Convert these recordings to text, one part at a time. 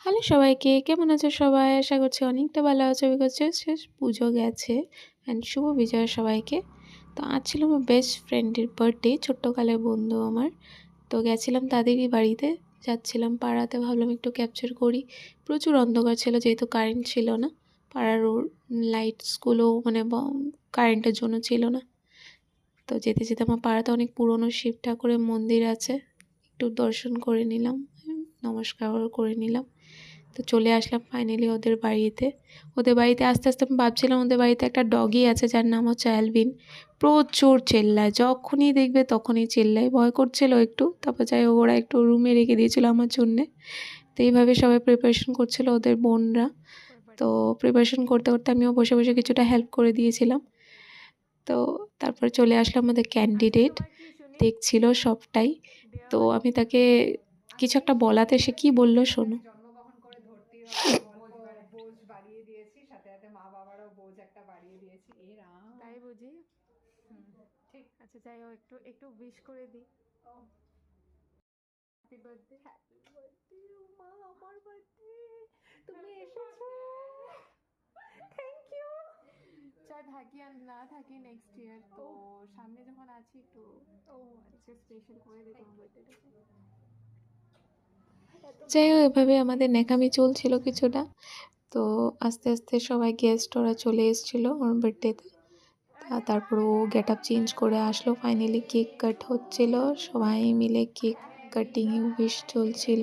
Hello সবাইকে, কেমন আছো সবাই? আশা করছি অনেকটা ভালো আছো বিকজ শেষ পুজো গেছে অ্যান্ড শুভ বিজয় সবাইকে। তো আজ ছিল আমার বেস্ট ফ্রেন্ডের বার্থডে, ছোট্টকালের বন্ধু আমার। তো গেছিলাম তাদেরই বাড়িতে, যাচ্ছিলাম পাড়াতে, ভাবলাম একটু ক্যাপচার করি। প্রচুর অন্ধকার ছিল যেহেতু কারেন্ট ছিল না, পাড়ার লাইটসগুলো মানে কারেন্টের জন্য ছিল না। তো যেতে যেতে আমার পাড়াতে অনেক পুরনো শিব ঠাকুরের মন্দির আছে, একটু দর্শন করে নিলাম, নমস্কার করে নিলাম। তো চলে আসলাম ফাইনালি ওদের বাড়িতে। ওদের বাড়িতে আস্তে আস্তে আমি ভাবছিলাম ওদের বাড়িতে একটা ডগি আছে যার নাম হচ্ছে অ্যালভিন। প্রচুর চেল্লায়, যখনই দেখবে তখনই চেল্লায়, ভয় করছিল একটু। তারপর যাই হোক ওরা একটু রুমে রেখে দিয়েছিল আমার জন্যে। তো এইভাবে সবাই প্রিপারেশন করছিল ওদের বোনরা। তো প্রিপারেশন করতে করতে আমিও বসে বসে কিছুটা হেল্প করে দিয়েছিলাম। তো তারপরে চলে আসলাম আমাদের ক্যান্ডিডেট, দেখছিল সবটাই। তো আমি তাকে কিছু একটা বলাতে সে কি বলল শোনো। জন্মগ্রহণ করে ধরতির বোঝ বাড়িয়ে দিয়েছি, সাথে সাথে মা বাবারও বোঝ একটা বাড়িয়ে দিয়েছি। এ রাম, তাই বুঝি? ঠিক। আচ্ছা যাই হোক, একটু একটু উইশ করে দিই। ও হ্যাপি বার্থডে। হ্যাপি বার্থডে মা, আমার বার্থডে, তুমি এসেছো, থ্যাংক ইউ। চাই থাকি আর না থাকি নেক্সট ইয়ার, তো সামনে যখন আছি একটু ও আজকে স্পেশাল করে দিই তোমার বার্থডেটাকে। এত যাই হোক, এভাবে আমাদের নেকামি চলছিল কিছুটা। তো আস্তে আস্তে সবাই গেস্ট ওরা চলে এসেছিলো ওর বার্থডেতে। তারপর ও গেট আপ চেঞ্জ করে আসলো, ফাইনালি কেক কাট হচ্ছিল, সবাই মিলে কেক কাটিং উইশ চলছিল,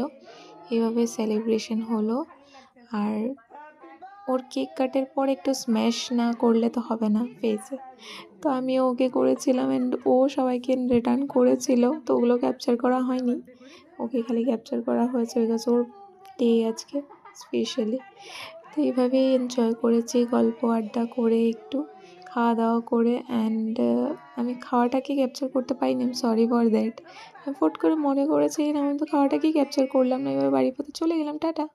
এভাবে সেলিব্রেশন হলো। ভালো লাগছে। আর ওর কেক কাটের পর একটু স্ম্যাশ না করলে তো হবে না ফেসে, তো আমিও ওকে করেছিলাম অ্যান্ড ও সবাইকে রিটার্ন করেছিল। তো ওগুলো ক্যাপচার করা হয়নি, ওকে খালি ক্যাপচার করা হয়েছে বিকজ ওর ডে আজকে স্পেশালি। তো এইভাবেই এনজয় করেছি, গল্প আড্ডা করে একটু খাওয়া দাওয়া করে। অ্যান্ড আমি খাওয়াটাকে ক্যাপচার করতে পারিনি, আমি সরি ফর দ্যাট। আমি ফট করে মনে করেছি না, আমি তো খাওয়াটাকেই ক্যাপচার করলাম না, এবার বাড়ির পথে চলে গেলাম, টাটা।